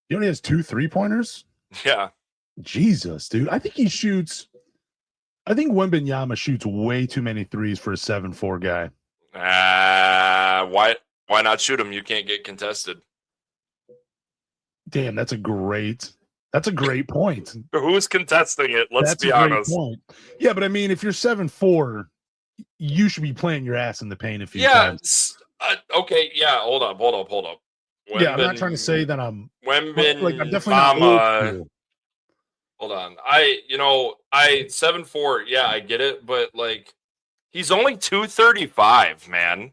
He only has 2 3-pointers? Yeah. Jesus, dude. I think Wembanyama shoots way too many threes for a 7'4" guy. Why not shoot him? You can't get contested. Damn, that's a great point. Who's contesting it? Let's be honest. Point. Yeah, but I mean, if you're 7'4", you should be playing your ass in the paint a few times. Okay, yeah, hold up. Yeah, I'm not trying to say that I'm I'm definitely not old. Hold on. I 7'4", yeah, I get it, but like he's only 235, man.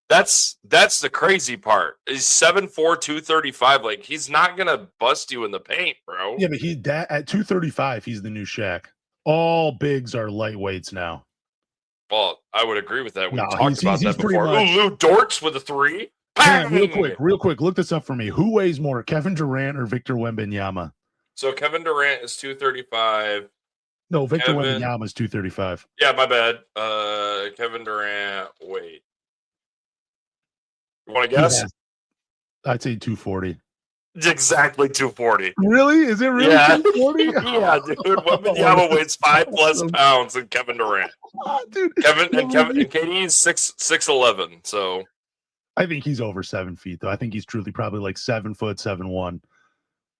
That's the crazy part. He's 7'4", 235. Like he's not gonna bust you in the paint, bro. Yeah, but at 235, he's the new Shaq. All bigs are lightweights now. Well, I would agree with that. We talked about that before. Lou Dortz with a 3. Yeah, real quick, look this up for me. Who weighs more, Kevin Durant or Victor Wembanyama? So Kevin Durant is 235. No, Victor Wembanyama is 235. Yeah, my bad. Kevin Durant, wait. You want to guess? Yeah. I'd say 240. Exactly 240. Really? Is it really 240? Yeah, dude. Wembanyama weighs 5+ pounds than Kevin Durant. Dude, Kevin and KD is 6'11". So I think he's over 7 feet, though. I think he's truly probably like 7 foot, 7'1".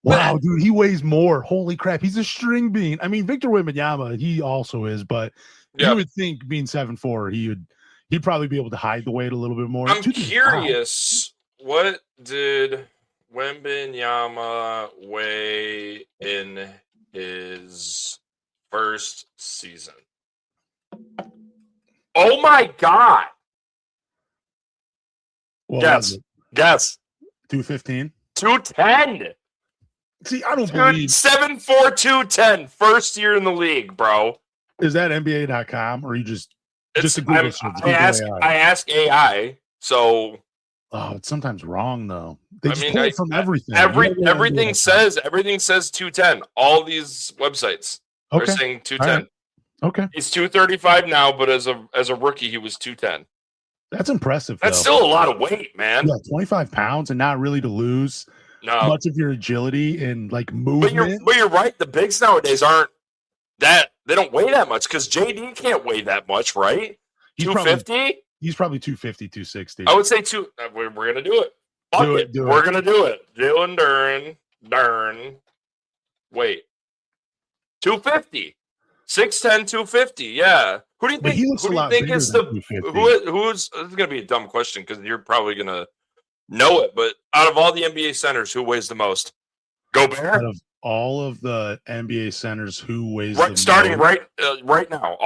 Wow, dude, he weighs more. Holy crap, he's a string bean. I mean, Victor Wembanyama, he also is, but you would think being 7'4", he'd probably be able to hide the weight a little bit more. I'm curious, what did Wembanyama weigh in his first season? Oh my God! Guess. 215. 210. See, I don't believe 7'4", 210. First year in the league, bro. Is that NBA.com or you just a Google search? I ask AI, so. Oh, it's sometimes wrong though. They pull it from everything. Everything says 210. All these websites are saying 210. Right. Okay. He's 235 now, but as a rookie, he was 210. That's impressive. That's still a lot of weight, man. Yeah, 25 pounds and not really to lose much of your agility and like movement. But you're right. The bigs nowadays aren't that. They don't weigh that much because JD can't weigh that much, right? 250. He's probably 250, 260. I would say we're gonna do it. We're gonna do it. Jalen Duren. Wait. 250. 6'10", 250. Yeah. Who do you think? Who's this is gonna be a dumb question because you're probably gonna know it, but out of all the NBA centers, who weighs the most? Gobert? Out of all of the NBA centers, who weighs the starting most? Right now.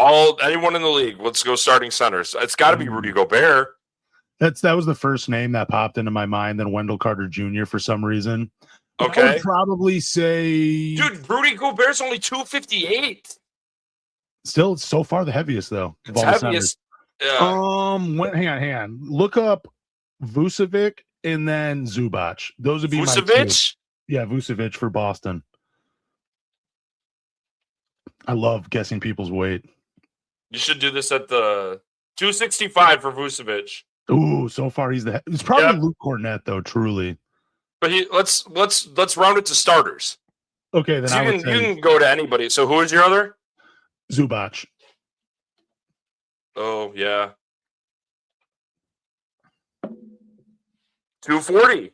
Anyone in the league, let's go starting centers. It's gotta be Rudy Gobert. That was the first name that popped into my mind, then Wendell Carter Jr. for some reason. Okay. I would probably say, dude, Rudy Gobert's only 258. Still, it's so far the heaviest though. It's heaviest. Hang on. Look up Vucevic and then Zubac. Those would be Vucevic? my two. Yeah, Vucevic for Boston. I love guessing people's weight. You should do this at the 265 for Vucevic. Ooh, so far it's probably Luke Cornett though, truly. But let's round it to starters. Okay, then so you can go to anybody. So who is your other? Zubac. Oh yeah. 240.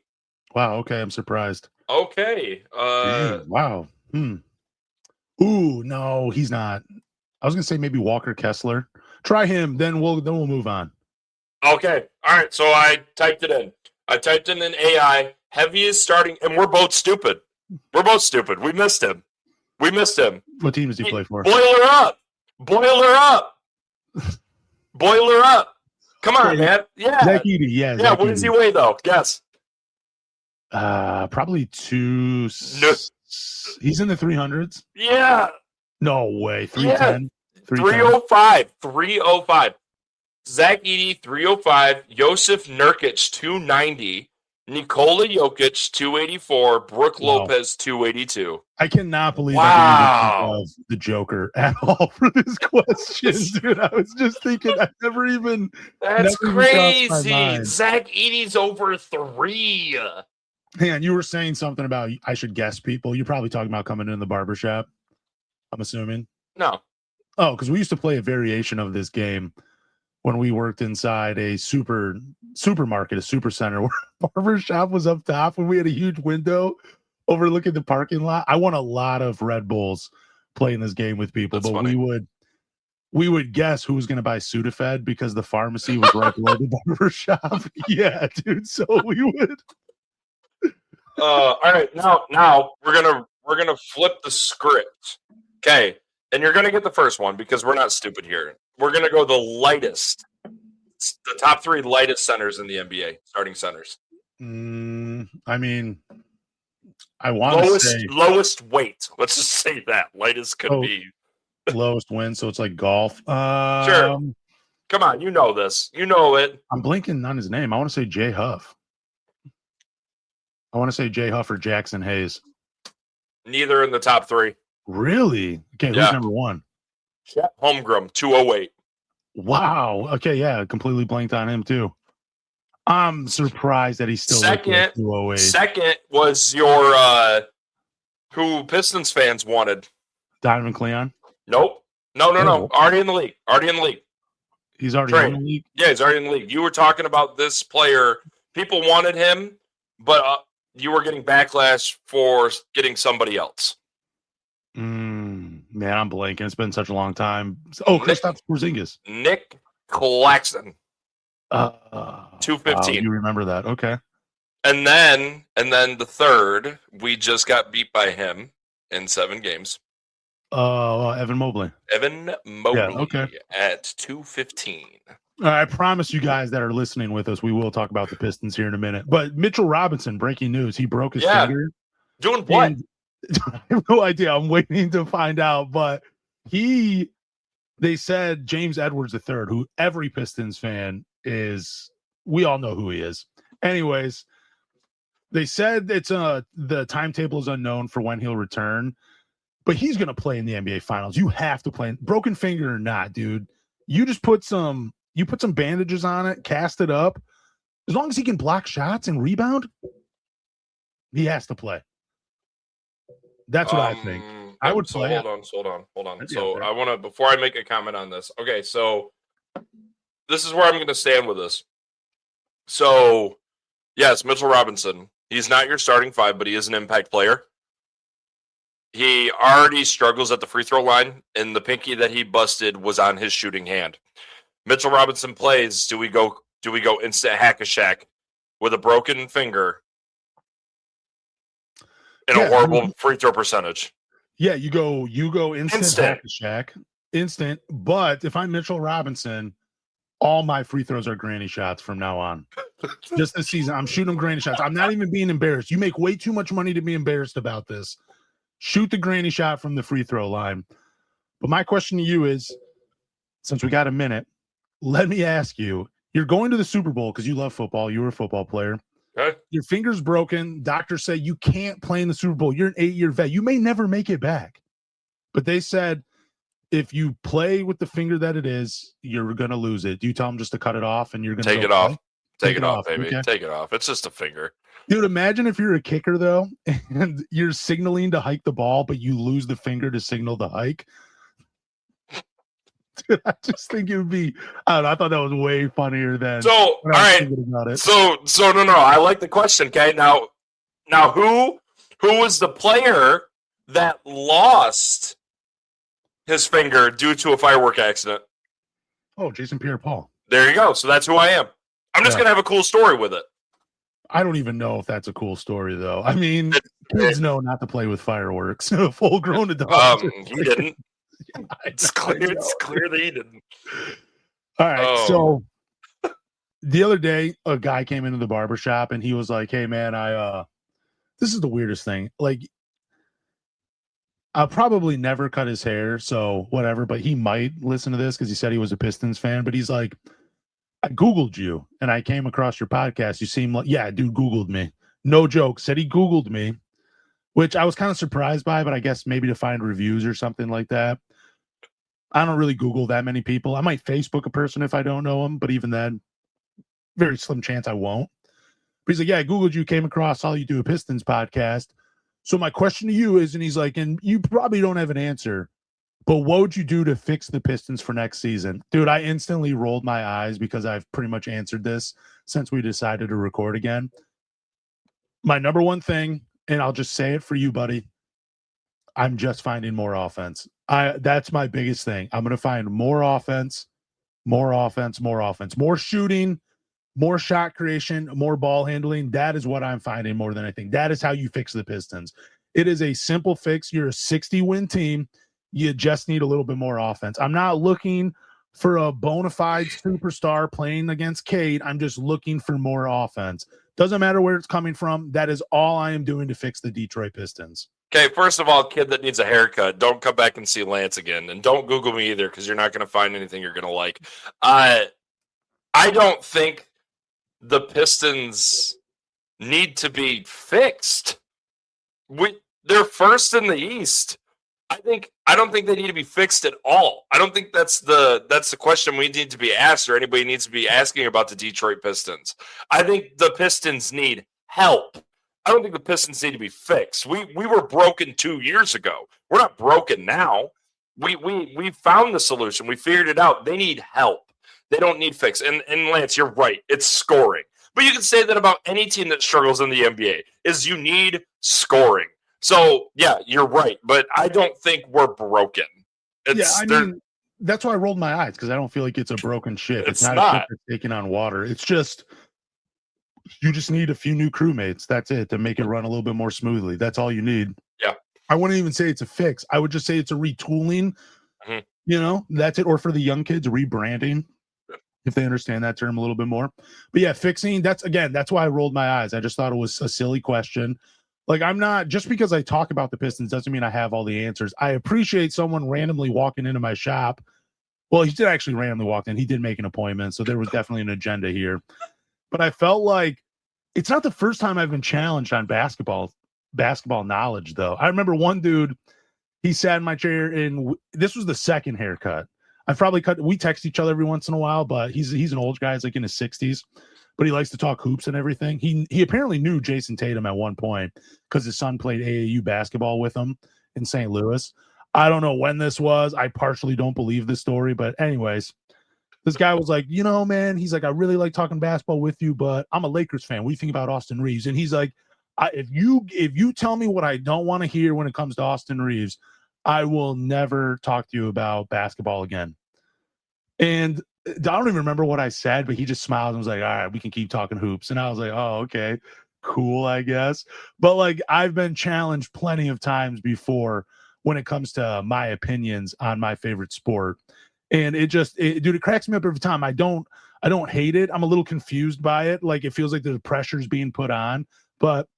Wow. Okay, I'm surprised. Okay. Wow. Ooh, no, he's not. I was gonna say maybe Walker Kessler. Try him, then we'll move on. Okay. All right. So I typed it in. I typed in an AI. Heaviest starting, and we're both stupid. We missed him. What team does he play for? Boiler up. Come on, man. Yeah. Zach Edey, yeah. Yeah. What does he weigh though? Guess. Probably 2. No. He's in the 300s. Yeah. No way. 310. 305. 305. Zach Edey, 305. Josef Nurkic, 290. Nikola Jokic, 284. Brooke Lopez, 282. I cannot believe I didn't think of the Joker at all for this question, dude. I was just thinking That's crazy. Zach Edey's over 3. Man, you were saying something about I should guess people. You're probably talking about coming in the barbershop, I'm assuming. No. Oh, because we used to play a variation of this game when we worked inside a supermarket, a super center, where barbershop was up top when we had a huge window overlooking the parking lot. I won a lot of Red Bulls playing this game with people. That's but funny. we would guess who was going to buy Sudafed because the pharmacy was right below the barbershop. Yeah, dude. So we would. All right, now we're gonna flip the script. Okay, and you're gonna get the first one because we're not stupid here. We're gonna go the lightest, the top 3 lightest centers in the NBA, starting centers. I mean, I want to say lowest weight. Let's just say that lightest could be lowest win. So it's like golf. Sure. Come on, you know this. You know it. I'm blinking on his name. I want to say Jay Huff. I want to say Jay Huff or Jackson Hayes. Neither in the top 3. Really? Okay, who's number 1? Chet Holmgren, 208. Wow. Okay, yeah, completely blanked on him too. I'm surprised that he's still second. 208. Second was your who Pistons fans wanted. Donovan Cleon? Nope. No. Already in the league. He's already in the league? Yeah, he's already in the league. You were talking about this player. People wanted him, but you were getting backlash for getting somebody else. Man, I'm blanking. It's been such a long time. Oh, Kristaps Porzingis. Nick Claxton. 215. Wow, you remember that? Okay. And then the third, we just got beat by him in 7 games. Evan Mobley. Yeah, okay. At 215. I promise you guys that are listening with us, we will talk about the Pistons here in a minute. But Mitchell Robinson, breaking news, he broke his finger. Doing what? I have no idea. I'm waiting to find out. But they said James Edwards III, who every Pistons fan is, we all know who he is. Anyways, they said the timetable is unknown for when he'll return, but he's going to play in the NBA Finals. You have to play, broken finger or not, dude. You just put some bandages on it, cast it up. As long as he can block shots and rebound, he has to play. That's what I think. I would play. Hold on. So I want to, before I make a comment on this. Okay, so this is where I'm going to stand with this. So, yes, Mitchell Robinson. He's not your starting 5, but he is an impact player. He already struggles at the free throw line, and the pinky that he busted was on his shooting hand. Mitchell Robinson plays. Do we go instant hack-a-shack with a broken finger and a horrible free throw percentage? Yeah, you go instant hack-a-shack, instant. But if I'm Mitchell Robinson, all my free throws are granny shots from now on. Just this season, I'm shooting granny shots. I'm not even being embarrassed. You make way too much money to be embarrassed about this. Shoot the granny shot from the free throw line. But my question to you is, since we got a minute, let me ask you, you're going to the Super Bowl because you love football. You were a football player. Okay. Your finger's broken. Doctors say you can't play in the Super Bowl. You're an 8-year vet. You may never make it back. But they said if you play with the finger that it is, you're going to lose it. Do you tell them just to cut it off and you're going to take it off? Take it off, baby. Okay. Take it off. It's just a finger. Dude, imagine if you're a kicker, though, and you're signaling to hike the ball, but you lose the finger to signal the hike. Dude, I just think it would be, I don't know, I thought that was way funnier than. So, all right. So, no. I like the question, okay? Now, who was the player that lost his finger due to a firework accident? Oh, Jason Pierre-Paul. There you go. So that's who I am. I'm just going to have a cool story with it. I don't even know if that's a cool story, though. I mean, kids know not to play with fireworks. Full-grown adults. He didn't. It's clear that he didn't. All right. So the other day, a guy came into the barbershop and he was like, hey, man, this is the weirdest thing. Like, I'll probably never cut his hair, so whatever, but he might listen to this because he said he was a Pistons fan. But he's like, I Googled you and I came across your podcast. You seem like, yeah, dude Googled me. No joke. Said he Googled me, which I was kind of surprised by, but I guess maybe to find reviews or something like that. I don't really Google that many people. I might Facebook a person if I don't know them, but even then, very slim chance I won't. But he's like, yeah, I Googled you, came across, saw you do a Pistons podcast. So my question to you is, and he's like, and you probably don't have an answer, but what would you do to fix the Pistons for next season? Dude, I instantly rolled my eyes because I've pretty much answered this since we decided to record again. My number one thing, and I'll just say it for you, buddy, I'm just finding more offense. That's my biggest thing. I'm going to find more offense, more shooting, more shot creation, more ball handling. That is what I'm finding more than anything. That is how you fix the Pistons. It is a simple fix. You're a 60-win team. You just need a little bit more offense. I'm not looking for a bona fide superstar playing against Cade. I'm just looking for more offense. Doesn't matter where it's coming from. That is all I am doing to fix the Detroit Pistons. Okay, first of all, kid that needs a haircut, don't come back and see Lance again. And don't Google me either, because you're not going to find anything you're going to like. I don't think the Pistons need to be fixed. They're first in the East. I don't think they need to be fixed at all. I don't think that's the question we need to be asked, or anybody needs to be asking about the Detroit Pistons. I think the Pistons need help. I don't think the Pistons need to be fixed. We were broken 2 years ago. We're not broken now. We found the solution. We figured it out. They need help. They don't need fix. And Lance, you're right. It's scoring. But you can say that about any team that struggles in the NBA is you need scoring. So, yeah, you're right. But I don't think we're broken. That's why I rolled my eyes, because I don't feel like it's a broken ship. It's not a ship that's taking on water. It's just you just need a few new crewmates. That's it, to make it run a little bit more smoothly. That's all you need. Yeah. I wouldn't even say it's a fix. I would just say it's a retooling. Mm-hmm. That's it. Or for the young kids, rebranding, if they understand that term a little bit more. But yeah, fixing, that's why I rolled my eyes. I just thought it was a silly question. Like, I'm not, just because I talk about the Pistons doesn't mean I have all the answers. I appreciate someone randomly walking into my shop. Well, he did actually randomly walk in. He did make an appointment, so there was definitely an agenda here. But I felt like it's not the first time I've been challenged on basketball knowledge, though. I remember one dude, he sat in my chair, and this was the second haircut. We text each other every once in a while, but he's an old guy. He's like in his 60s, but he likes to talk hoops and everything. He apparently knew Jason Tatum at one point because his son played AAU basketball with him in St. Louis. I don't know when this was. I partially don't believe this story, but anyways, this guy was like, man, he's like, I really like talking basketball with you, but I'm a Lakers fan. What do you think about Austin Reeves? And he's like, if you tell me what I don't want to hear when it comes to Austin Reeves, I will never talk to you about basketball again. And I don't even remember what I said, but he just smiled and was like, all right, we can keep talking hoops. And I was like, oh, okay, cool, I guess. But like, I've been challenged plenty of times before when it comes to my opinions on my favorite sport. And it cracks me up every time. I don't hate it. I'm a little confused by it. Like, it feels like the pressure's being put on. But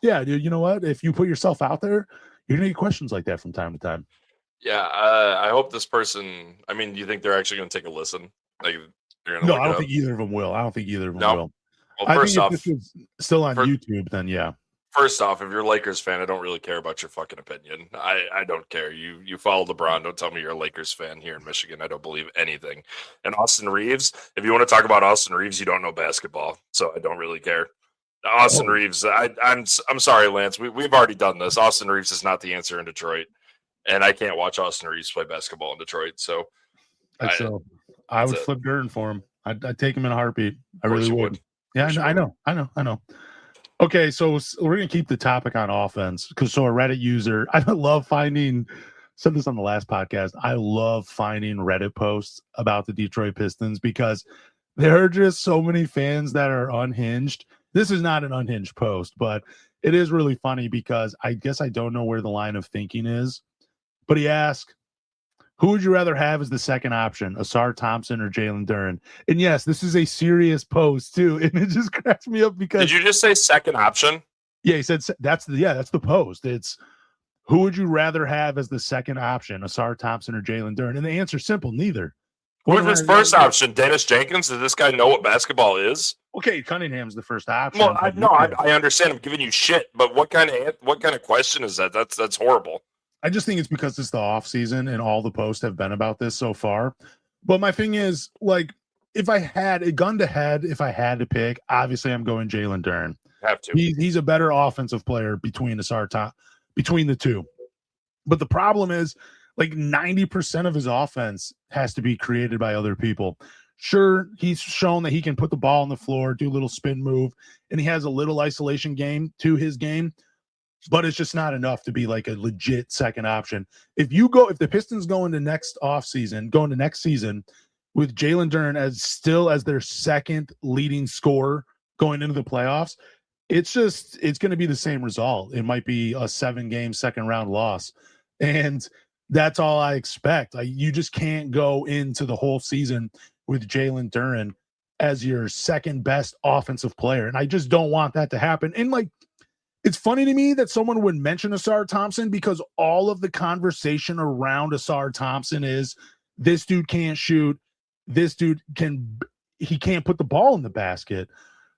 yeah, dude, you know what? If you put yourself out there, you're going to get questions like that from time to time. Yeah, I hope this person, do you think they're actually going to take a listen? Like, no, I don't think either of them will. Will. Well, first off, if this was still on YouTube, then yeah. First off, if you're a Lakers fan, I don't really care about your fucking opinion. I don't care. You follow LeBron. Don't tell me you're a Lakers fan here in Michigan. I don't believe anything. And Austin Reeves, if you want to talk about Austin Reeves, you don't know basketball, so I don't really care. Austin Reeves, I'm sorry, Lance. We've already done this. Austin Reeves is not the answer in Detroit, and I can't watch Austin Reeves play basketball in Detroit. So I would flip Duren for him. I'd take him in a heartbeat. I really would. Yeah, I know. Okay, so we're going to keep the topic on offense because a Reddit user, I love finding, said this on the last podcast, I love finding Reddit posts about the Detroit Pistons because there are just so many fans that are unhinged. This is not an unhinged post, but it is really funny because I guess I don't know where the line of thinking is. But he asked, who would you rather have as the second option, Ausar Thompson or Jalen Duren? And yes, this is a serious post too, and it just cracks me up because. Did you just say second option? Yeah, he said that's the post. It's who would you rather have as the second option, Ausar Thompson or Jalen Duren? And the answer's simple, neither. What if his first option, Dennis Jenkins? Does this guy know what basketball is? Okay, Cunningham's the first option. Well, I understand. I'm giving you shit, but what kind of question is that? That's horrible. I just think it's because it's the off season and all the posts have been about this so far. But my thing is, like, if I had a gun to head, if I had to pick, obviously I'm going Jalen Duren. Have to. He's a better offensive player between the two. But the problem is, like 90% of his offense has to be created by other people. Sure, he's shown that he can put the ball on the floor, do a little spin move, and he has a little isolation game to his game, but it's just not enough to be like a legit second option. If the Pistons go into next season with Jalen Duren as their second leading scorer going into the playoffs, it's going to be the same result. It might be a 7-game second round loss. And that's all I expect. You just can't go into the whole season with Jalen Duren as your second best offensive player. And I just don't want that to happen. And like, it's funny to me that someone would mention Ausar Thompson because all of the conversation around Ausar Thompson is this dude can't shoot. This dude can't put the ball in the basket.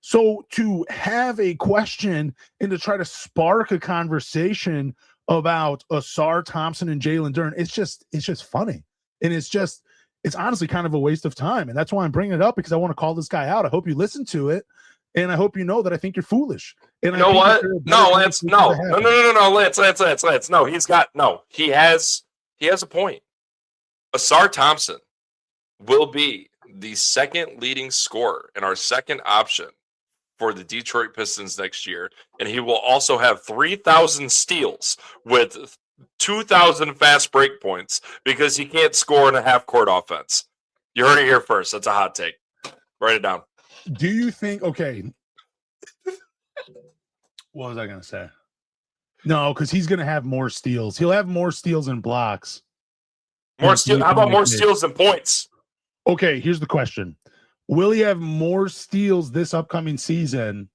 So to have a question and to try to spark a conversation about Ausar Thompson and Jalen Duren, it's just funny. And it's honestly kind of a waste of time. And that's why I'm bringing it up, because I want to call this guy out. I hope you listen to it. And I hope you know that I think you're foolish. And you know what? No, Lance. No. Lance. No, he has a point. Ausar Thompson will be the second leading scorer and our second option for the Detroit Pistons next year. And he will also have 3,000 steals with 2,000 fast break points because he can't score in a half-court offense. You heard it here first. That's a hot take. Write it down. Do you think, okay, what was I going to say? No, because he's going to have more steals. He'll have more steals and blocks. How about more steals than points? Okay, here's the question. Will he have more steals this upcoming season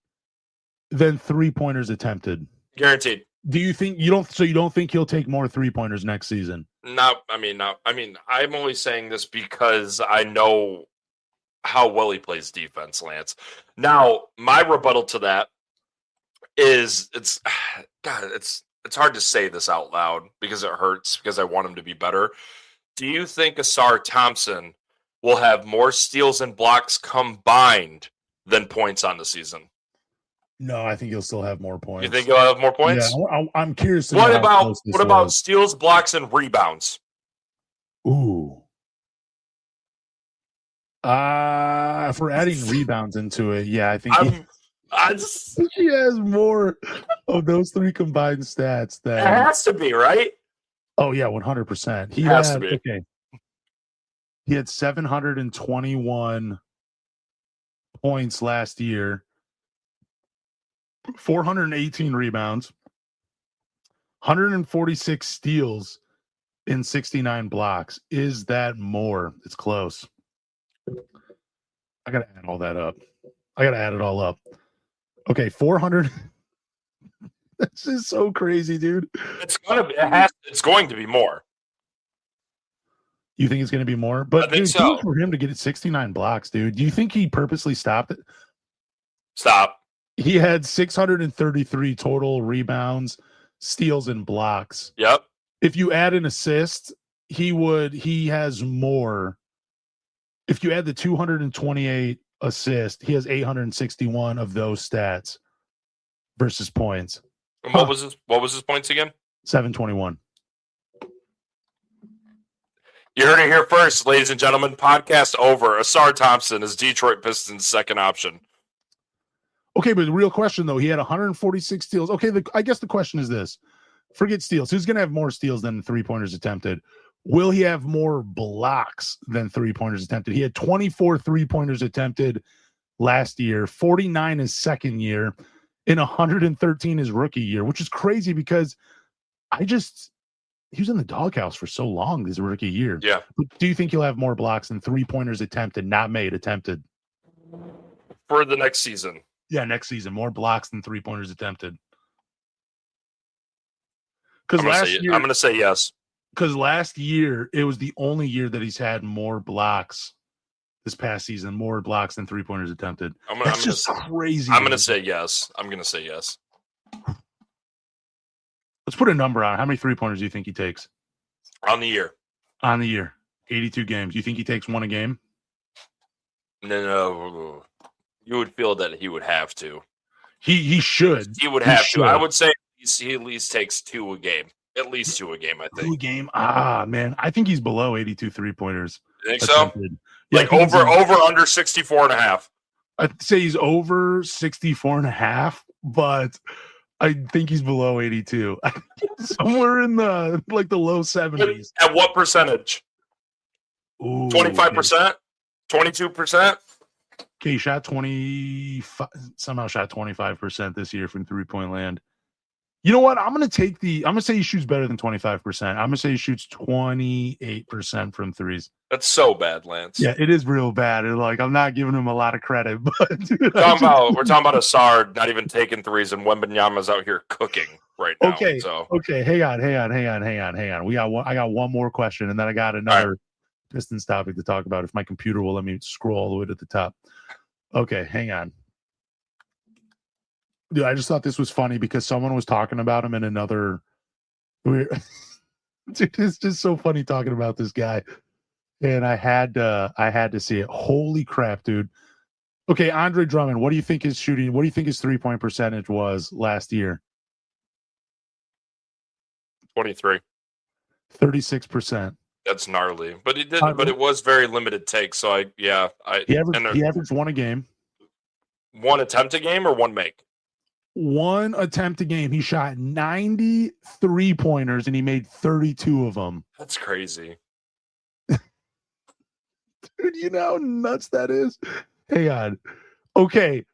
than 3-pointers attempted? Guaranteed. Do you think you don't think he'll take more 3-pointers next season? No. I'm only saying this because I know how well he plays defense, Lance. Now, my rebuttal to that is it's hard to say this out loud because it hurts because I want him to be better. Do you think Ausar Thompson will have more steals and blocks combined than points on the season? No, I think he'll still have more points. You think he'll have more points? Yeah, I'm curious. What about steals, blocks, and rebounds? Ooh. If we're adding rebounds into it, yeah, I think he has more of those three combined stats. It has to be, right? Oh yeah, 100%. He has to be. Okay. He had 721 points last year, 418 rebounds, 146 steals, and 69 blocks. Is that more? It's close. I got to add all that up. I got to add it all up. Okay, 400. This is so crazy, dude. It's going to be more. You think it's going to be more? But I think so. For him to get 69 blocks, dude, do you think he purposely stopped it? Stop. He had 633 total rebounds, steals, and blocks. Yep. If you add an assist, he has more. If you add the 228 assists, he has 861 of those stats versus points. And what was his points again? 721. You heard it here first, ladies and gentlemen. Podcast over. Ausar Thompson is Detroit Pistons' second option. Okay, but the real question, though, he had 146 steals. Okay, I guess the question is this. Forget steals. Who's going to have more steals than 3-pointers attempted? Will he have more blocks than 3-pointers attempted? He had 24 3-pointers attempted last year, 49 his second year, and 113 his rookie year, which is crazy because he was in the doghouse for so long his rookie year. Yeah. But do you think he'll have more blocks than 3-pointers attempted, not made, attempted? For the next season. Yeah, next season. More blocks than 3-pointers attempted. Because I'm going to say yes. Because last year, it was the only year that he's had more blocks this past season, more blocks than 3-pointers attempted. That's just crazy. I'm going to say yes. Let's put a number on it. How many 3-pointers do you think he takes? On the year. 82 games. You think he takes one a game? No. You would feel that he would have to. He should. He would have to. I would say he at least takes 2 a game. At least 2 a game, I think. 2 a game? Ah, man. I think he's below 82 3-pointers. You think attempted. So? Yeah, like over under 64.5. I'd say he's over 64.5, but I think he's below 82. Somewhere in the low 70s. At what percentage? 25%? 22%? Okay, he shot 25% this year from 3-point land. You know what? I'm going to say he shoots better than 25%. I'm going to say he shoots 28% from threes. That's so bad, Lance. Yeah, it is real bad. I'm not giving him a lot of credit, but dude, we're talking about Ausar not even taking threes, and Wembanyama's out here cooking right now. Okay, so hang on. I got one more question, and then I got another Pistons topic to talk about if my computer will let me scroll all the way to the top. Okay, hang on. Dude, I just thought this was funny because someone was talking about him in another. Dude, it's just so funny talking about this guy, and I had to see it. Holy crap, dude! Okay, Andre Drummond. What do you think his shooting? What do you think his 3-point percentage was last year? 23. 36%. That's gnarly, but it didn't. But it was very limited take. So he averaged 1 a game. 1 attempt a game or 1 make? 1 attempt a game. He shot 90 3-pointers and he made 32 of them. That's crazy. Dude, you know how nuts that is? Hang on. Okay.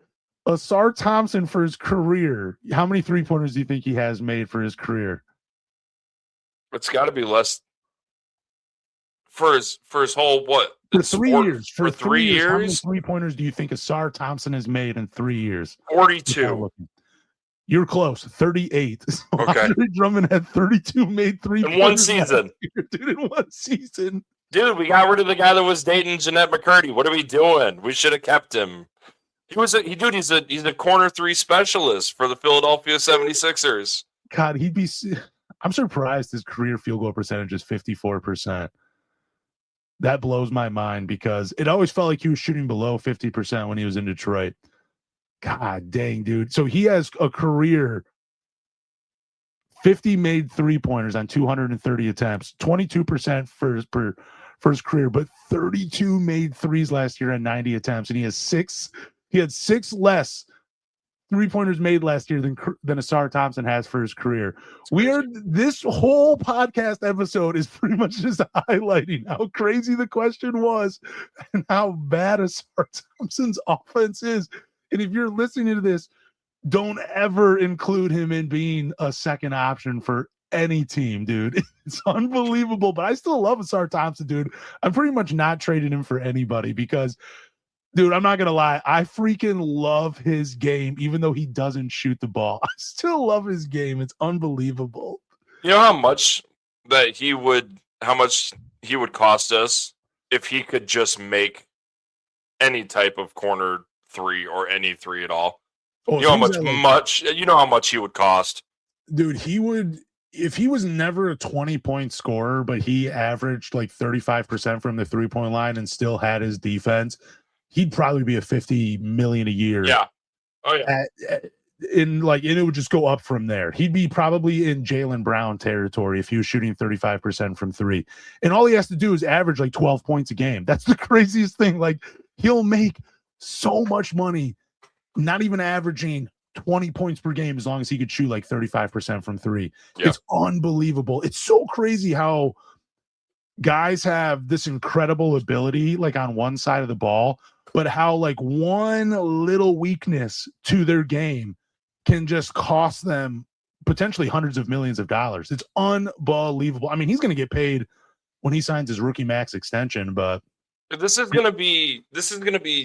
Ausar Thompson for his career. How many 3-pointers do you think he has made for his career? It's got to be less for his whole what? For 3 years. For 3 years? How many 3-pointers do you think Ausar Thompson has made in 3 years? 42. You're close. 38. So okay. Andre Drummond had 32 made 3-pointers in 1 season. Dude, in 1 season. Dude, we got rid of the guy that was dating Jeanette McCurdy. What are we doing? We should have kept him. He's a corner 3 specialist for the Philadelphia 76ers. God, I'm surprised his career field goal percentage is 54%. That blows my mind because it always felt like he was shooting below 50% when he was in Detroit. God dang, dude. So he has a career 50 made 3-pointers on 230 attempts, 22% for his career, but 32 made threes last year on 90 attempts. And he had 6 less 3-pointers made last year than Ausar Thompson has for his career. This whole podcast episode is pretty much just highlighting how crazy the question was and how bad Ausar Thompson's offense is. And if you're listening to this, don't ever include him in being a second option for any team, dude. It's unbelievable. But I still love Ausar Thompson, dude. I'm pretty much not trading him for anybody because, dude, I'm not going to lie. I freaking love his game, even though he doesn't shoot the ball. I still love his game. It's unbelievable. You know how much he would cost us if he could just make any type of corner 3 or any 3 at all. You know how much he would cost. Dude, if he was never a 20-point scorer, but he averaged like 35% from the 3-point line and still had his defense, he'd probably be a $50 million a year. Yeah. Oh yeah. And it would just go up from there. He'd be probably in Jalen Brown territory if he was shooting 35% from 3. And all he has to do is average like 12 points a game. That's the craziest thing. Like, he'll make so much money, not even averaging 20 points per game as long as he could shoot like 35% from 3. Yeah. It's unbelievable. It's so crazy how guys have this incredible ability like on one side of the ball, but how like one little weakness to their game can just cost them potentially hundreds of millions of dollars. It's unbelievable. I mean, he's going to get paid when he signs his rookie max extension, but this is gonna be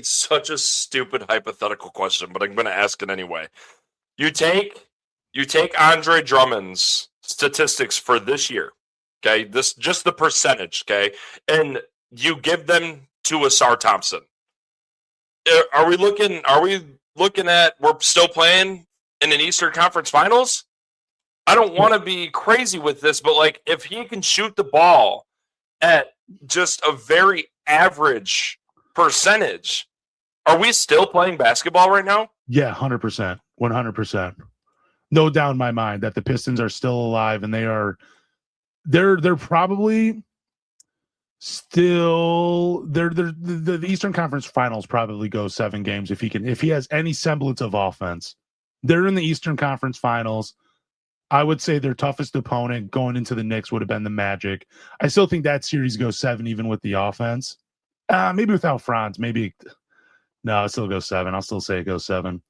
such a stupid hypothetical question, but I'm gonna ask it anyway. You take Andre Drummond's statistics for this year, okay? This just the percentage, okay, and you give them to Ausar Thompson. Are we looking at we're still playing in an Eastern Conference Finals? I don't want to be crazy with this, but like if he can shoot the ball at just a very average percentage, Are we still playing basketball right now? Yeah, 100%. 100%. No doubt in my mind that the Pistons are still alive, and they're probably still the Eastern Conference Finals probably go 7 games if he has any semblance of offense. They're in the Eastern Conference Finals. I would say their toughest opponent going into the Knicks would have been the Magic. I still think that series goes 7 even with the offense. Maybe without Franz, maybe no, it still goes 7. I'll still say it goes 7.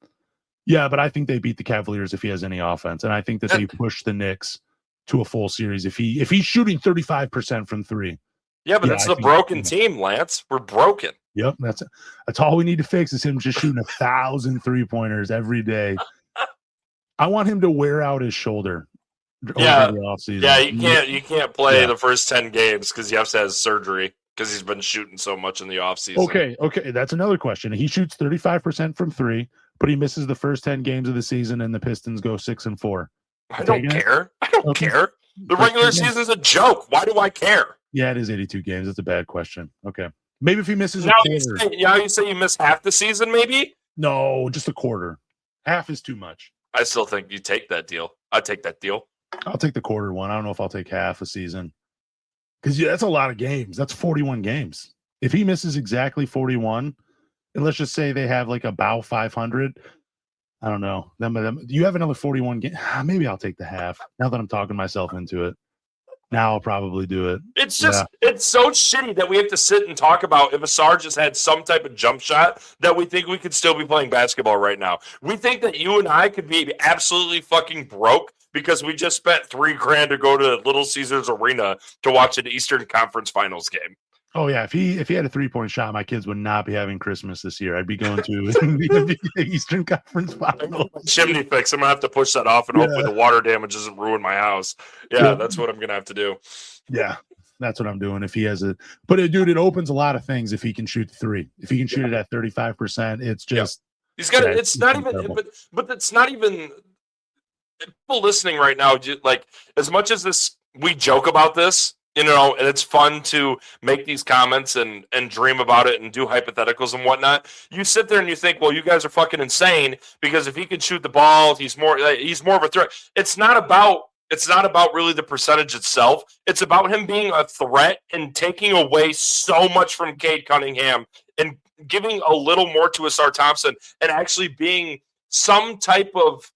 Yeah, but I think they beat the Cavaliers if he has any offense, and I think that they push the Knicks to a full series if he's shooting 35% from 3. Yeah, but that's the broken team, Lance. We're broken. Yep, that's all we need to fix is him just shooting 1,000 3-pointers every day. I want him to wear out his shoulder over the offseason. Yeah, you can't play the first 10 games because he has to have surgery because he's been shooting so much in the offseason. Okay, that's another question. He shoots 35% from 3, but he misses the first 10 games of the season, and the Pistons go 6-4. I don't care. I don't care. The regular season's a joke. Why do I care? Yeah, it is 82 games. That's a bad question. Okay. Maybe if he misses a quarter. You say you miss half the season, maybe? No, just a quarter. Half is too much. I still think you take that deal. I'd take that deal. I'll take the quarter one. I don't know if I'll take half a season. Because that's a lot of games. That's 41 games. If he misses exactly 41, and let's just say they have like about 500, I don't know. You have another 41 game. Maybe I'll take the half. Now that I'm talking myself into it. Now I'll probably do it. It's just, it's so shitty that we have to sit and talk about if Ausar just had some type of jump shot that we think we could still be playing basketball right now. We think that you and I could be absolutely fucking broke because we just spent $3,000 to go to Little Caesars Arena to watch an Eastern Conference Finals game. Oh yeah, if he had a 3-point shot, my kids would not be having Christmas this year. I'd be going to the Eastern Conference Finals. Chimney fix. I'm gonna have to push that off, and hopefully the water damage doesn't ruin my house. Yeah, that's what I'm gonna have to do. Yeah, that's what I'm doing. If he has but dude, it opens a lot of things if he can shoot 3. If he can shoot it at 35%, it's just he's got. It's not even. But it's not even. People listening right now, like as much as this, we joke about this. And it's fun to make these comments and dream about it and do hypotheticals and whatnot. You sit there and you think, well, you guys are fucking insane because if he can shoot the ball, he's more of a threat. It's not about really the percentage itself. It's about him being a threat and taking away so much from Cade Cunningham and giving a little more to Ausar Thompson and actually being some type of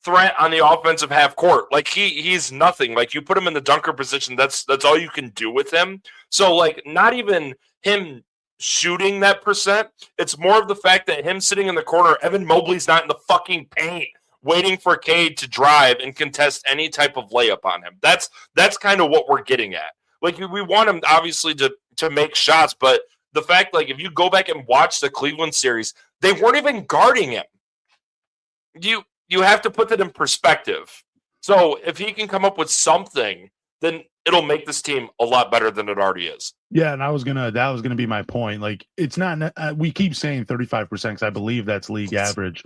threat on the offensive half court. Like he's nothing. Like you put him in the dunker position, that's all you can do with him. So like not even him shooting that percent, it's more of the fact that him sitting in the corner, Evan Mobley's not in the fucking paint waiting for Cade to drive and contest any type of layup on him. That's kind of what we're getting at. Like we want him obviously to make shots, but the fact, like if you go back and watch the Cleveland series, they weren't even guarding him. You have to put that in perspective. So if he can come up with something, then it'll make this team a lot better than it already is. Yeah, and that was gonna be my point. Like it's not. We keep saying 35% because I believe that's league average.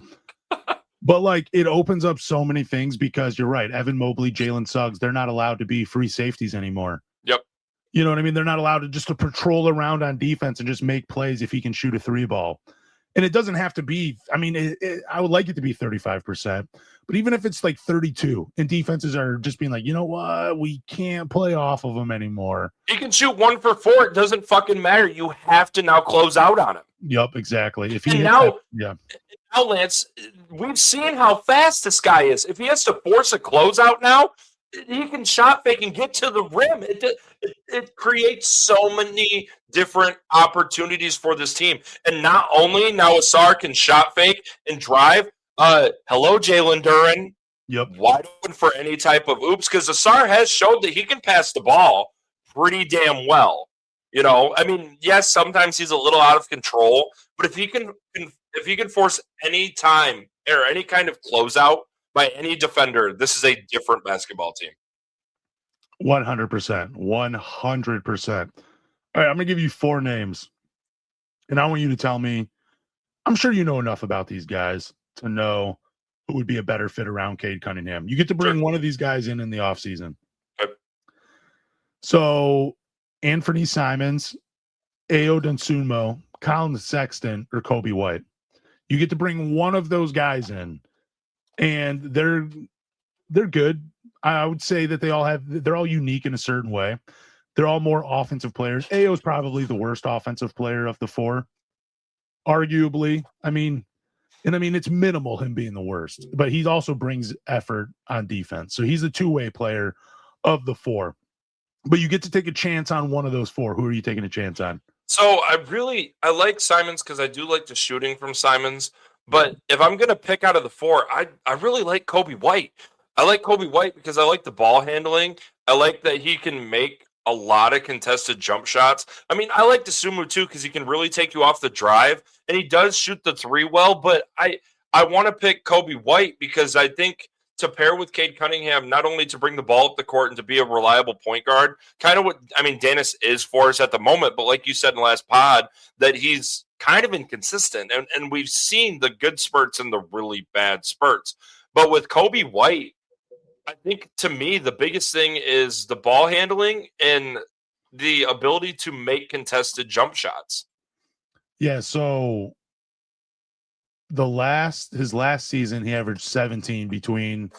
But like it opens up so many things because you're right. Evan Mobley, Jalen Suggs, they're not allowed to be free safeties anymore. Yep. You know what I mean? They're not allowed to just patrol around on defense and just make plays if he can shoot a 3 ball. And it doesn't have to be, I mean, I would like it to be 35%, but even if it's like 32 and defenses are just being like, you know what, we can't play off of him anymore. He can shoot 1 for 4. It doesn't fucking matter. You have to now close out on him. Yep, exactly. If he now, Lance, we've seen how fast this guy is. If he has to force a closeout now, he can shot fake and get to the rim. It creates so many different opportunities for this team. And not only now Ausar can shot fake and drive. Hello, Jalen Duren. Yep. Wide open for any type of oops, because Ausar has showed that he can pass the ball pretty damn well. I mean, yes, sometimes he's a little out of control, but if he can force any time or any kind of closeout by any defender, this is a different basketball team. 100%. 100%. All right, I'm going to give you 4 names. And I want you to tell me, I'm sure you know enough about these guys to know who would be a better fit around Cade Cunningham. You get to bring one of these guys in the offseason. Okay. So, Anthony Simons, Ayo Dosunmu, Colin Sexton or Kobe White. You get to bring one of those guys in, and they're good. I would say that they're all unique in a certain way. They're all more offensive players. Ayo is probably the worst offensive player of the four, arguably. I mean, it's minimal him being the worst, but he also brings effort on defense. So he's a two-way player of the four. But you get to take a chance on one of those four. Who are you taking a chance on? So I like Simons because I do like the shooting from Simons. But if I'm going to pick out of the four, I really like Kobe White. I like Kobe White because I like the ball handling. I like that he can make a lot of contested jump shots. I mean, I like DeSumo too because he can really take you off the drive, and he does shoot the three well. But I want to pick Kobe White because I think to pair with Cade Cunningham, not only to bring the ball up the court and to be a reliable point guard, kind of what Dennis is for us at the moment. But like you said in the last pod, that he's kind of inconsistent, and we've seen the good spurts and the really bad spurts. But with Kobe White, I think to me, the biggest thing is the ball handling and the ability to make contested jump shots. Yeah. So his last season, he averaged 17 between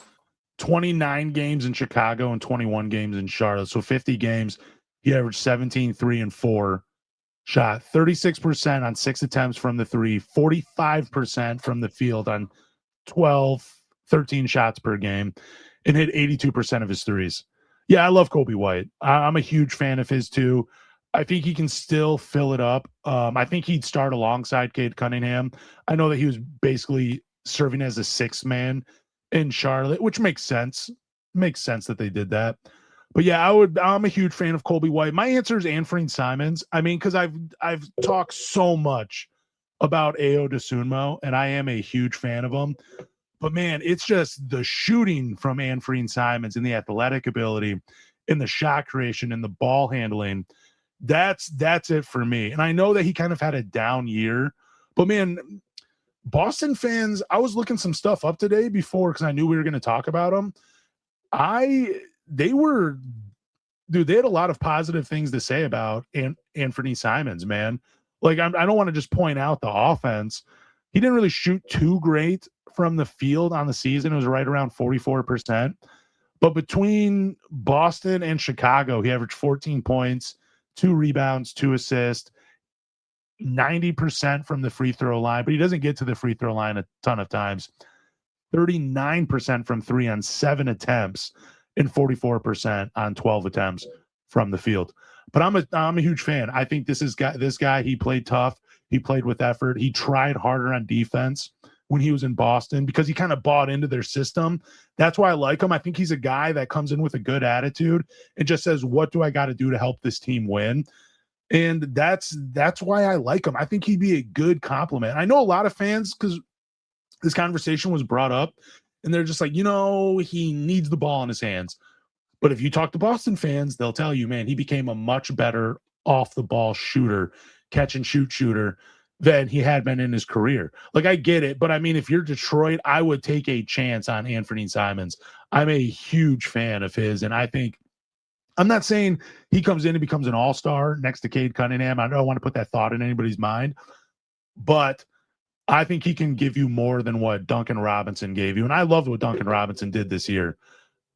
29 games in Chicago and 21 games in Charlotte. So 50 games, he averaged 17, 3, and 4. Shot 36% on 6 attempts from the three, 45% from the field on 13 shots per game, and hit 82% of his threes. Yeah, I love Kobe White. I'm a huge fan of his too. I think he can still fill it up. I think he'd start alongside Cade Cunningham. I know that he was basically serving as a sixth man in Charlotte, which makes sense. Makes sense that they did that. But yeah, I'm a huge fan of Kobe White. My answer is Anfernee Simons. I mean, because I've talked so much about Ayo Dosunmu, and I am a huge fan of him. But man, it's just the shooting from Anfernee Simons and the athletic ability and the shot creation and the ball handling. That's it for me. And I know that he kind of had a down year, but man, Boston fans, I was looking some stuff up today before because I knew we were going to talk about him. They had a lot of positive things to say about Anfernee Simons, man. Like, I don't want to just point out the offense. He didn't really shoot too great from the field on the season. It was right around 44%. But between Boston and Chicago, he averaged 14 points, 2 rebounds, 2 assists, 90% from the free throw line, but he doesn't get to the free throw line a ton of times. 39% from 3 on 7 attempts and 44% on 12 attempts from the field. But I'm a huge fan. I think this guy, he played tough. He played with effort. He tried harder on defense when he was in Boston because he kind of bought into their system. That's why I like him. I think he's a guy that comes in with a good attitude and just says, what do I got to do to help this team win? And that's why I like him. I think he'd be a good compliment. I know a lot of fans, because this conversation was brought up, and they're just like, he needs the ball in his hands. But if you talk to Boston fans, they'll tell you, man, he became a much better off-the-ball shooter, catch-and-shoot shooter than he had been in his career. Like, I get it, but I mean, if you're Detroit, I would take a chance on Anfernee Simons. I'm a huge fan of his, and I think I'm not saying he comes in and becomes an all-star next to Cade Cunningham. I don't want to put that thought in anybody's mind, but I think he can give you more than what Duncan Robinson gave you. And I loved what Duncan Robinson did this year.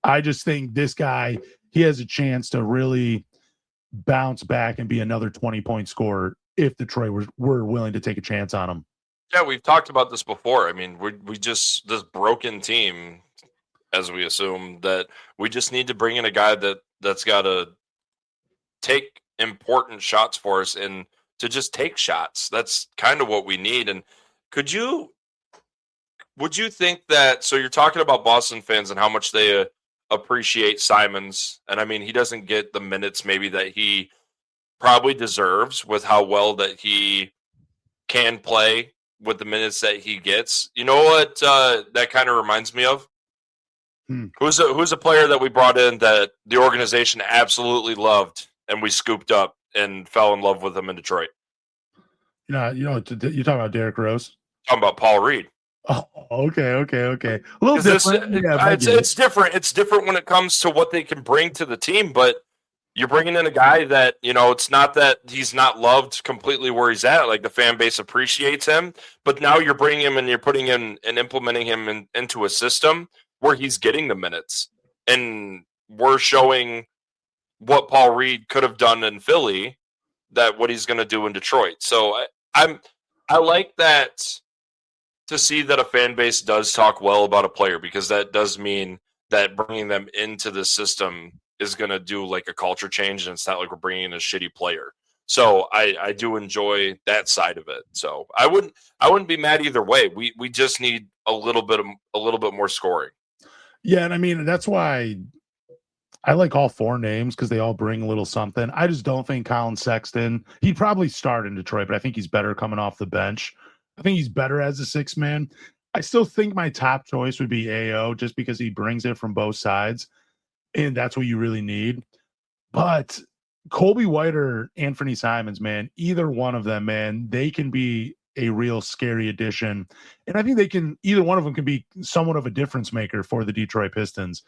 I just think this guy, he has a chance to really bounce back and be another 20-point scorer if Detroit were willing to take a chance on him. Yeah, we've talked about this before. I mean, we just, this broken team, as we assume, that we just need to bring in a guy that's got to take important shots for us and to just take shots. That's kind of what we need. And would you think that, so you're talking about Boston fans and how much they appreciate Simons, and I mean, he doesn't get the minutes maybe that he probably deserves with how well that he can play with the minutes that he gets. You know what that kind of reminds me of? Who's a player that we brought in that the organization absolutely loved and we scooped up and fell in love with him in Detroit? You're talking about Derrick Rose? Talking about Paul Reed. Oh, okay. A little different. It's different. It's different when it comes to what they can bring to the team. But you're bringing in a guy that, it's not that he's not loved completely where he's at. Like, the fan base appreciates him, but now you're bringing him and you're putting in and implementing him into a system where he's getting the minutes. And we're showing what Paul Reed could have done in Philly, that what he's going to do in Detroit. So I like that, to see that a fan base does talk well about a player, because that does mean that bringing them into the system is going to do like a culture change, and it's not like we're bringing in a shitty player. So I do enjoy that side of it. So I wouldn't be mad either way. We just need a little bit more scoring. Yeah, and I mean, that's why I like all four names, because they all bring a little something. I just don't think Colin Sexton, he'd probably start in Detroit, but I think he's better coming off the bench. I think he's better as a sixth man. I still think my top choice would be AO, just because he brings it from both sides, and that's what you really need. But Colby White or Anthony Simons, man, either one of them, man, they can be a real scary addition. And I think either one of them can be somewhat of a difference maker for the Detroit Pistons,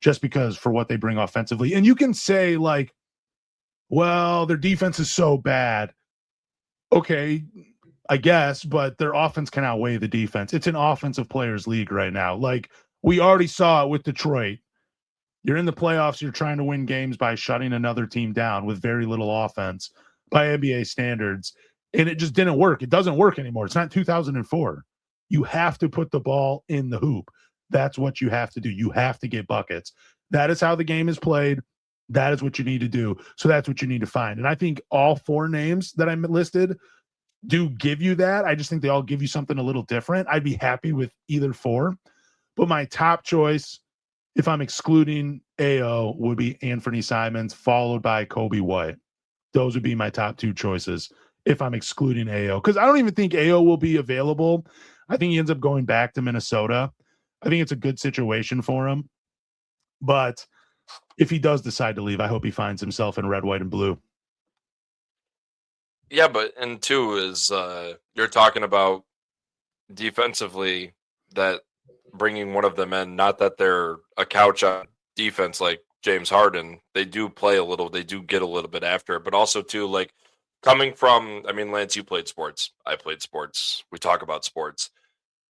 just because for what they bring offensively. And you can say, like, well, their defense is so bad. Okay, I guess, but their offense can outweigh the defense. It's an offensive players league right now. Like, we already saw it with Detroit. You're in the playoffs, you're trying to win games by shutting another team down with very little offense by NBA standards, and it just didn't work. It doesn't work anymore. It's not 2004. You have to put the ball in the hoop. That's what you have to do. You have to get buckets. That is how the game is played. That is what you need to do. So that's what you need to find. And I think all four names that I listed do give you that. I just think they all give you something a little different. I'd be happy with either four. But my top choice, if I'm excluding AO, would be Anthony Simons, followed by Colby White. Those would be my top two choices if I'm excluding AO. Because I don't even think AO will be available. I think he ends up going back to Minnesota. I think it's a good situation for him. But if he does decide to leave, I hope he finds himself in red, white, and blue. Yeah, but and two is you're talking about defensively, that bringing one of them in, not that they're a couch on defense like James Harden. They do play a little, they do get a little bit after it, but also too, like, coming from, I mean, Lance, you played sports. I played sports. We talk about sports.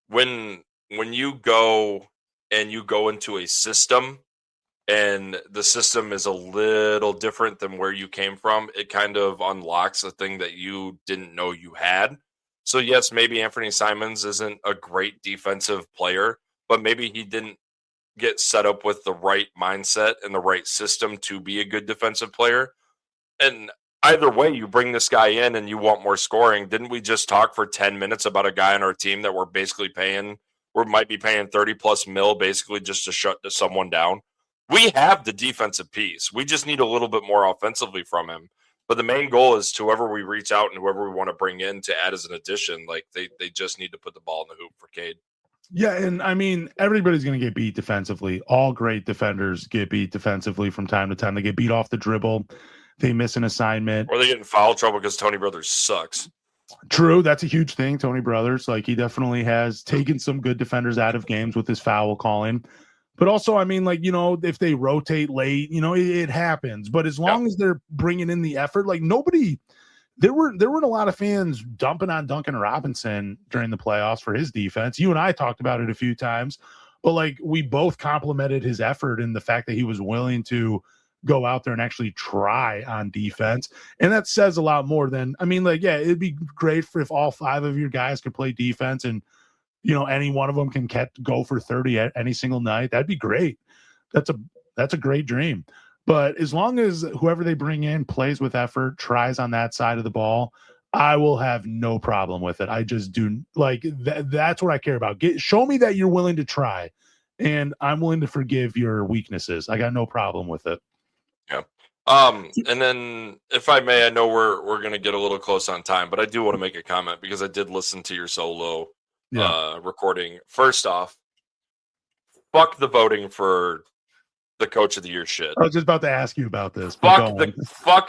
When you go into a system, and the system is a little different than where you came from, it kind of unlocks a thing that you didn't know you had. So yes, maybe Anthony Simons isn't a great defensive player, but maybe he didn't get set up with the right mindset and the right system to be a good defensive player. And either way, you bring this guy in and you want more scoring. Didn't we just talk for 10 minutes about a guy on our team that we're basically paying, we might be paying 30 plus mil basically just to shut someone down? We have the defensive piece. We just need a little bit more offensively from him. But the main goal is to whoever we reach out and whoever we want to bring in to add as an addition, like they just need to put the ball in the hoop for Cade. Yeah, and I mean, everybody's going to get beat defensively. All great defenders get beat defensively from time to time. They get beat off the dribble. They miss an assignment. Or they get in foul trouble because Tony Brothers sucks. True, that's a huge thing. Tony Brothers, like, he definitely has taken some good defenders out of games with his foul calling. But also, I mean, like, if they rotate late, it happens. But as long as they're bringing in the effort, like, there weren't a lot of fans dumping on Duncan Robinson during the playoffs for his defense. You and I talked about it a few times, but, like, we both complimented his effort and the fact that he was willing to go out there and actually try on defense. And that says a lot more than, I mean, like, yeah, it'd be great if all five of your guys could play defense and, any one of them can go for 30 any single night. That'd be great. That's a great dream. But as long as whoever they bring in plays with effort, tries on that side of the ball, I will have no problem with it. I just do, like, that's what I care about. Show me that you're willing to try, and I'm willing to forgive your weaknesses. I got no problem with it. Yeah. And then, if I may, I know we're going to get a little close on time, but I do want to make a comment because I did listen to your solo recording. First off, fuck the voting for the coach of the year shit. I was just about to ask you about this. Fuck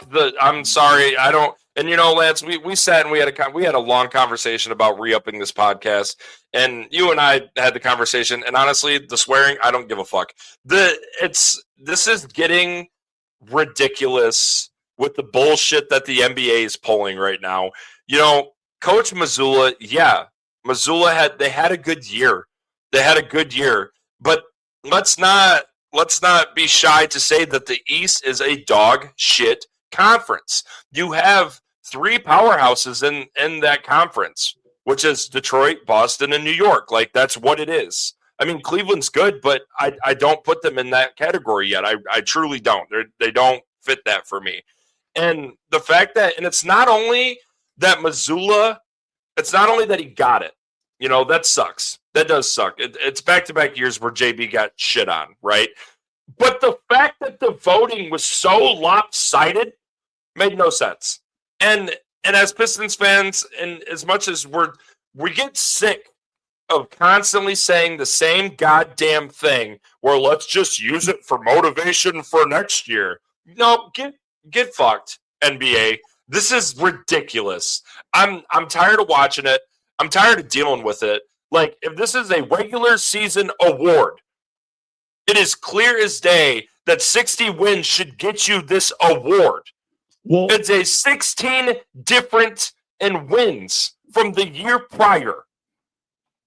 the. I'm sorry, I don't. And Lance, we sat and we had a long conversation about re-upping this podcast, and you and I had the conversation. And honestly, the swearing, I don't give a fuck. This is getting ridiculous with the bullshit that the NBA is pulling right now. Coach Mazzulla, they had a good year. But let's not be shy to say that the East is a dog shit conference. You have 3 powerhouses in that conference, which is Detroit, Boston, and New York. Like, that's what it is. I mean, Cleveland's good, but I don't put them in that category yet. I truly don't. They don't fit that for me. And the fact that, and it's not only that Mazzulla, it's not only that he got it. That sucks. That does suck. It's back-to-back years where JB got shit on, right? But the fact that the voting was so lopsided made no sense. And as Pistons fans, and as much as we get sick of constantly saying the same goddamn thing, where let's just use it for motivation for next year. No, get fucked, NBA. This is ridiculous. I'm tired of watching it. I'm tired of dealing with it. Like, if this is a regular season award, it is clear as day that 60 wins should get you this award. Well, it's a 16 different in wins from the year prior.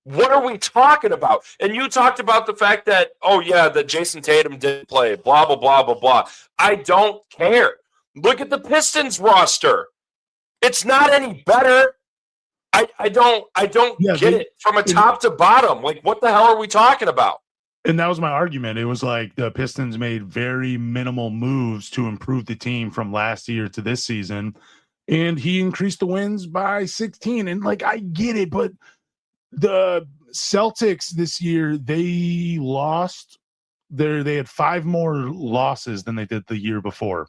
What are we talking about? And you talked about the fact that, that Jason Tatum didn't play, blah, blah, blah, blah, blah. I don't care. Look at the Pistons roster. It's not any better. I don't get it from a top to bottom. Like, what the hell are we talking about? And that was my argument. It was like the Pistons made very minimal moves to improve the team from last year to this season. And he increased the wins by 16. And like, I get it, but the Celtics this year, they lost they had 5 more losses than they did the year before.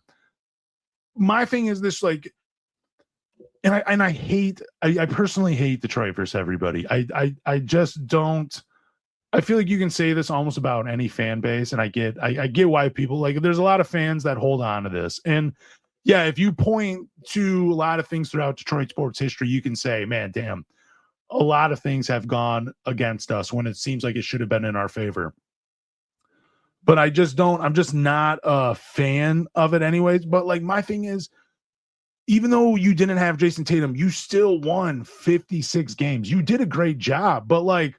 My thing is this, like, and I personally hate Detroit versus everybody. I just don't. I feel like you can say this almost about any fan base, and I get why people, like, there's a lot of fans that hold on to this. And yeah, if you point to a lot of things throughout Detroit sports history, you can say, man, damn, a lot of things have gone against us when it seems like it should have been in our favor. But I'm just not a fan of it anyways. But like, my thing is, even though you didn't have Jason Tatum, you still won 56 games. You did a great job. But like,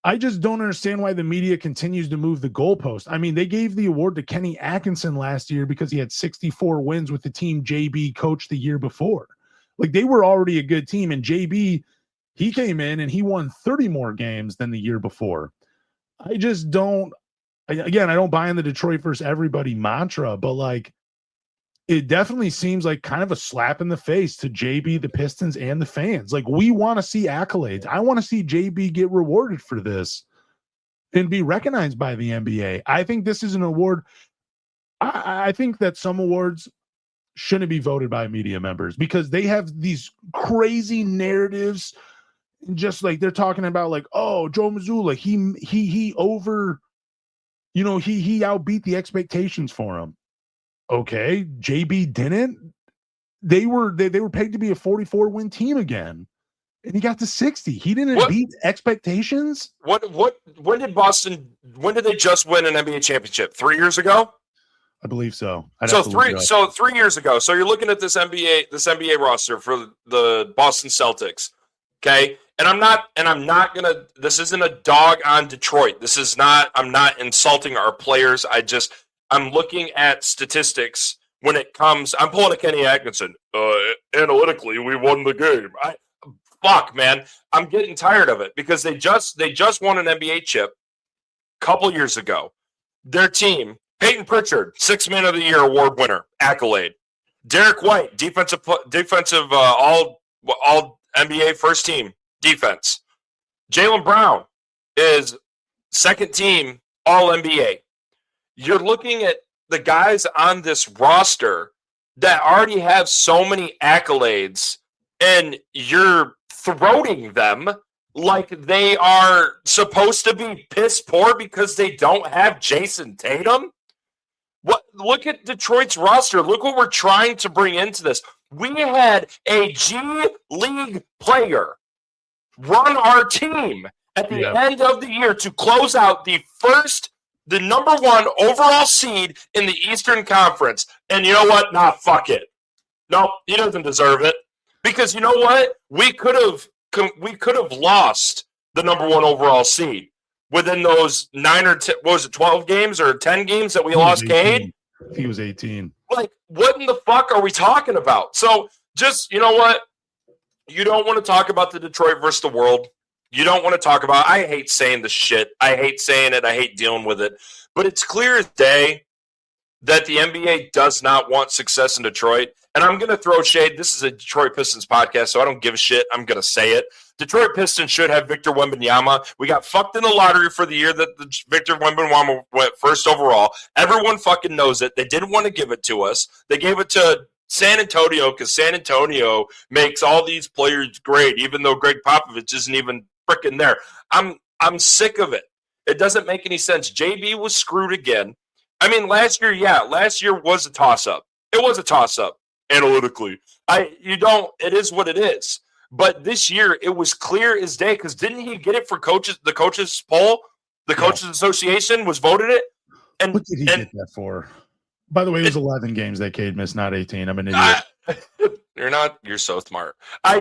I just don't understand why the media continues to move the goalpost. I mean, they gave the award to Kenny Atkinson last year because he had 64 wins with the team JB coached the year before. Like, they were already a good team, and JB, he came in and he won 30 more games than the year before. I just don't, again, I don't buy in the Detroit versus everybody mantra, but like, it definitely seems like kind of a slap in the face to JB, the Pistons, and the fans. Like, we want to see accolades. I want to see JB get rewarded for this and be recognized by the NBA. I think this is an award. I think that some awards shouldn't be voted by media members because they have these crazy narratives. Just like they're talking about, like, oh, Joe Mazzulla, he outbeat the expectations for him. Okay, JB didn't. They were pegged to be a 44-win team again, and he got to 60. He didn't beat expectations. When did they just win an NBA championship? 3 years ago? I believe so. 3 years ago. So you're looking at this NBA roster for the Boston Celtics. Okay. And I'm not gonna, this isn't a dog on Detroit. I'm not insulting our players. I'm looking at statistics when it comes. I'm pulling a Kenny Atkinson. Analytically, we won the game. Fuck, man. I'm getting tired of it because they just won an NBA chip a couple years ago. Their team, Peyton Pritchard, 6th Man of the Year award winner, accolade. Derek White, defensive all NBA first team defense. Jalen Brown is 2nd team all NBA. You're looking at the guys on this roster that already have so many accolades, and you're throating them like they are supposed to be piss poor because they don't have Jason Tatum. Look at Detroit's roster. Look what we're trying to bring into this. We had a G League player run our team at the end of the year to close out the first the number 1 overall seed in the Eastern Conference. And you know what? Nah, fuck it. No, he doesn't deserve it. Because you know what? We could have lost the number 1 overall seed within those 9 or 10, what was it, 12 games or 10 games that we lost Cade? I think it was 18. Like, what in the fuck are we talking about? So just, you know what? You don't want to talk about the Detroit versus the world. You don't want to talk about, I hate saying the shit. I hate saying it. I hate dealing with it. But it's clear as day that the NBA does not want success in Detroit. And I'm going to throw shade. This is a Detroit Pistons podcast, so I don't give a shit. I'm going to say it. Detroit Pistons should have Victor Wembanyama. We got fucked in the lottery for the year that Victor Wembanyama went first overall. Everyone fucking knows it. They didn't want to give it to us. They gave it to San Antonio because San Antonio makes all these players great, even though Greg Popovich isn't even freaking there. I'm sick of it. It doesn't make any sense. JB was screwed again. I mean, last year was a toss-up. It was a toss-up analytically. It is what it is. But this year, it was clear as day because didn't he get it for the coaches poll? The Coaches Association was voted it. And what did he get that for? By the way, it was 11 games that Cade missed, not 18. I'm an idiot. You're so smart. I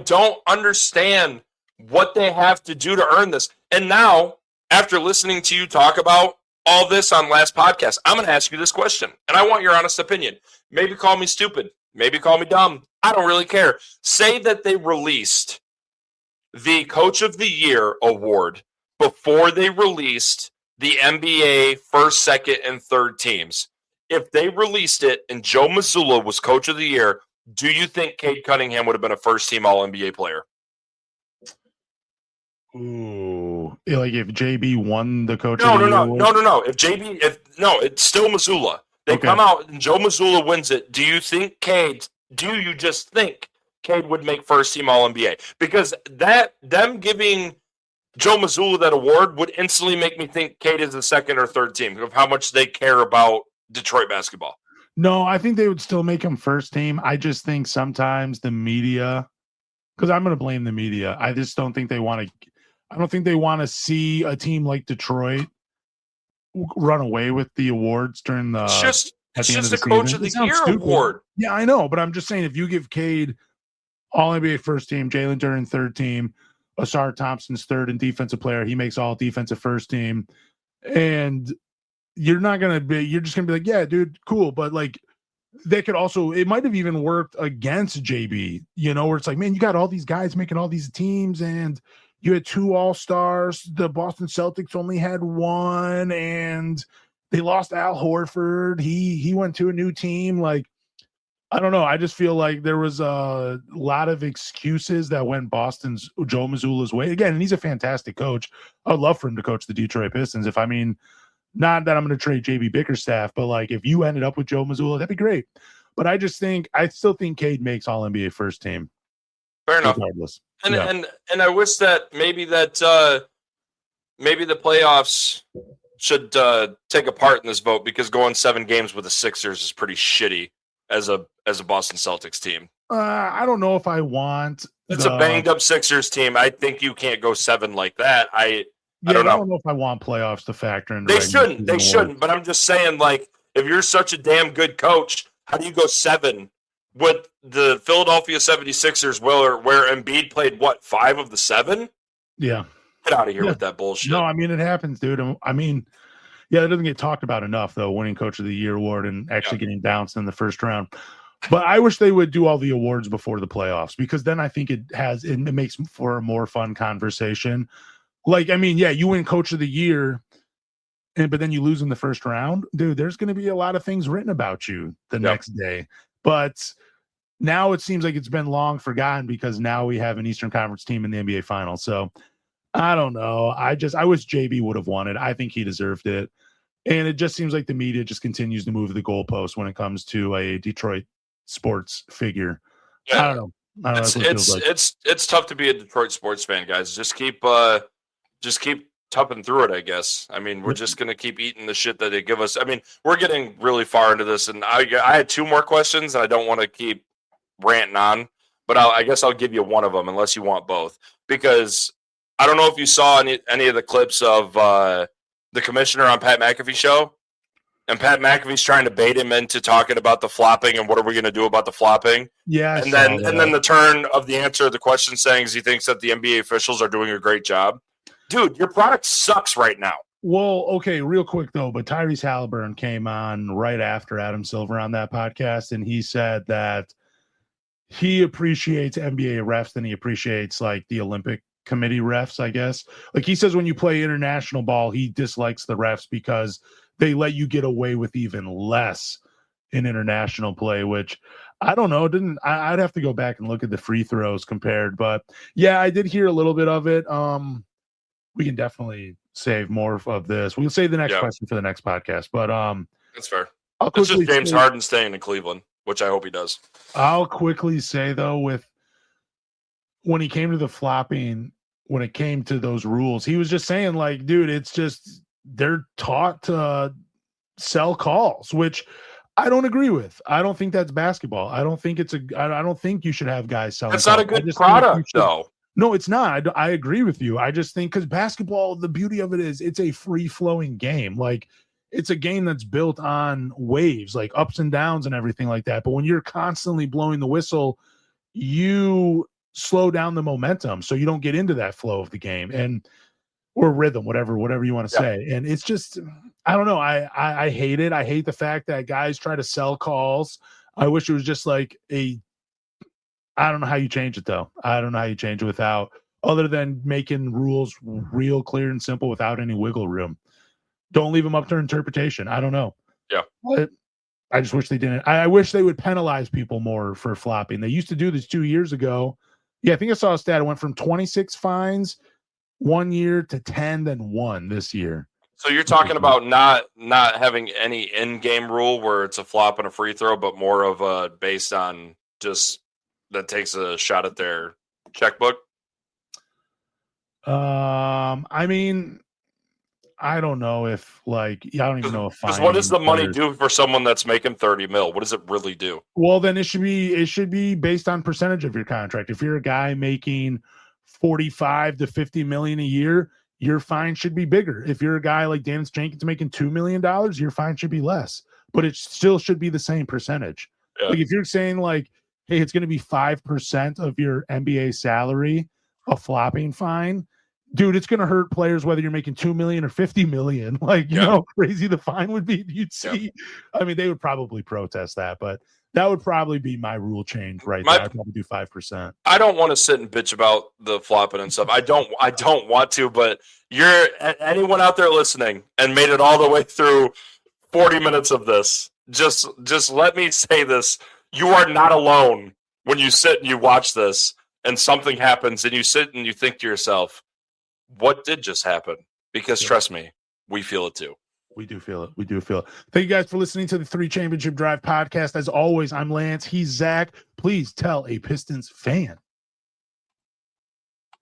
don't understand what they have to do to earn this. And now, after listening to you talk about all this on last podcast, I'm going to ask you this question, and I want your honest opinion. Maybe call me stupid. Maybe call me dumb. I don't really care. Say that they released the Coach of the Year award before they released the NBA first, second, and third teams. If they released it and Joe Mazzulla was Coach of the Year, do you think Cade Cunningham would have been a first-team All-NBA player? Ooh, like if JB won the Coach of the Year? No. It's still Mazzulla. They come out and Joe Mazzulla wins it. Do you just think Cade would make first-team All-NBA? Because them giving Joe Mazzulla that award would instantly make me think Cade is the second or third team of how much they care about Detroit basketball. No, I think they would still make him first team. I just think sometimes the media, because I'm going to blame the media. I just don't think they want to. I don't think they want to see a team like Detroit run away with the awards during the. It's just the Coach of the Year award. Yeah, I know, but I'm just saying if you give Cade All NBA first team, Jalen Duren third team, Ausar Thompson's third and defensive player, he makes all defensive first team, and you're just gonna be like, yeah, dude, cool, but like. They could also, it might have even worked against JB, where it's like, man, you got all these guys making all these teams and you had 2 All-Stars. The Boston Celtics only had 1 and they lost Al Horford. He went to a new team. Like, I don't know. I just feel like there was a lot of excuses that went Boston's Joe Mazzulla's way. Again, and he's a fantastic coach. I'd love for him to coach the Detroit Pistons. Not that I'm going to trade JB Bickerstaff, but like if you ended up with Joe Mazzulla, that'd be great. But I still think Cade makes All NBA first team. Fair enough. Regardless. And I wish that maybe the playoffs should take a part in this vote because going 7 games with the Sixers is pretty shitty as a Boston Celtics team. I don't know if I want. It's a banged up Sixers team. I think you can't go 7 like that. I don't know if I want playoffs to factor in. They shouldn't. But I'm just saying, like, if you're such a damn good coach, how do you go 7 with the Philadelphia 76ers where Embiid played, 5 of the 7? Yeah. Get out of here with that bullshit. No, it happens, dude. It doesn't get talked about enough, though, winning Coach of the Year award and actually getting bounced in the first round. But I wish they would do all the awards before the playoffs because then I think it makes for a more fun conversation. Like, you win Coach of the Year, but then you lose in the first round. Dude, there's going to be a lot of things written about you the next day. But now it seems like it's been long forgotten because now we have an Eastern Conference team in the NBA Finals. So, I don't know. I wish JB would have won it. I think he deserved it. And it just seems like the media just continues to move the goalpost when it comes to a Detroit sports figure. Yeah. I don't know. It's tough to be a Detroit sports fan, guys. Just keep toughing through it, I guess. We're just going to keep eating the shit that they give us. We're getting really far into this, and I had 2 more questions, and I don't want to keep ranting on, but I guess I'll give you one of them, unless you want both. Because I don't know if you saw any of the clips of the commissioner on Pat McAfee's show, and Pat McAfee's trying to bait him into talking about the flopping and what are we going to do about the flopping. Yeah, and then the turn of the answer to the question saying he thinks that the NBA officials are doing a great job. Dude, your product sucks right now. Well, okay, real quick though, but Tyrese Halliburton came on right after Adam Silver on that podcast, and he said that he appreciates NBA refs and he appreciates like the Olympic committee refs, I guess. Like he says when you play international ball, he dislikes the refs because they let you get away with even less in international play, which I don't know. I'd have to go back and look at the free throws compared, but yeah, I did hear a little bit of it. We can definitely save more of this. We'll save the next question for the next podcast, but that's fair. It's just James Harden staying in Cleveland, which I hope he does. I'll quickly say though, when he came to the flopping, when it came to those rules, he was just saying like, dude, it's just they're taught to sell calls, which I don't agree with. I don't think that's basketball. I don't think I don't think you should have guys selling. That's not a good product, though. No, it's not. I agree with you. I just think because basketball, the beauty of it is it's a free-flowing game. Like it's a game that's built on waves, like ups and downs and everything like that. But when you're constantly blowing the whistle, you slow down the momentum, so you don't get into that flow of the game or rhythm, whatever you want to say. And it's just, I don't know. I hate it. I hate the fact that guys try to sell calls. I wish it was just like I don't know how you change it though. I don't know how you change it without, other than making rules real clear and simple without any wiggle room. Don't leave them up to interpretation. I don't know. Yeah. But I just wish they didn't. I wish they would penalize people more for flopping. They used to do this 2 years ago. Yeah, I think I saw a stat. It went from 26 fines 1 year to 10, then 1 this year. So you're talking about not having any in-game rule where it's a flop and a free throw, but more of a based on just that takes a shot at their checkbook? I mean, I don't know if I don't even know if because what does the money do for someone that's making 30 mil? What does it really do? Well, then it should be based on percentage of your contract. If you're a guy making 45 to 50 million a year, your fine should be bigger. If you're a guy like Dennis Jenkins making $2 million, your fine should be less, but it still should be the same percentage. Yeah. Like if you're saying like, hey, it's going to be 5% of your NBA salary, a flopping fine, dude, it's going to hurt players whether you're making 2 million or 50 million. Like, you know how crazy the fine would be? You'd see. I mean, they would probably protest that, but that would probably be my rule change there. I'd probably do 5%. I don't want to sit and bitch about the flopping and stuff. I don't want to, but you're anyone out there listening and made it all the way through 40 minutes of this. Just let me say this. You are not alone when you sit and you watch this and something happens and you sit and you think to yourself, what did just happen? Because trust me, we feel it too. We do feel it. Thank you guys for listening to the 3 Championship Drive podcast. As always, I'm Lance. He's Zach. Please tell a Pistons fan